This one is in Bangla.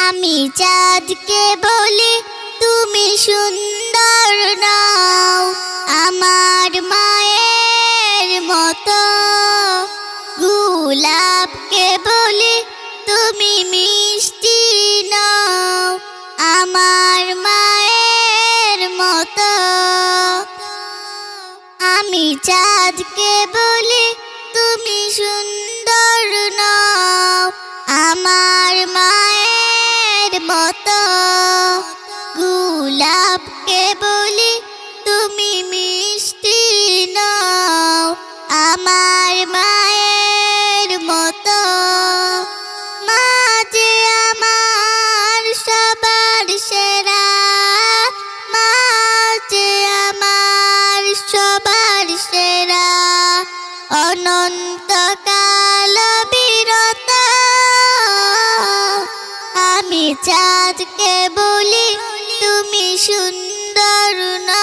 আমি চাঁদকে বলি তুমি সুন্দর নাও, আমার মায়ের মতো। গোলাপকে বলি তুমি মিষ্টি নাও, আমার মায়ের মতো। আমি চাঁদকে বলি তুমি সুন্দর নাও, আমার মায়ের মতো। গোলাপকে বলি তুমি মিষ্টি নাও, আমার মায়ের মতো। মা যে আমার সবার সেরা, মা যে আমার সবার সেরা। অনন্তকাল বিরত আমি চাঁদকে বলি তুমি সুন্দর না।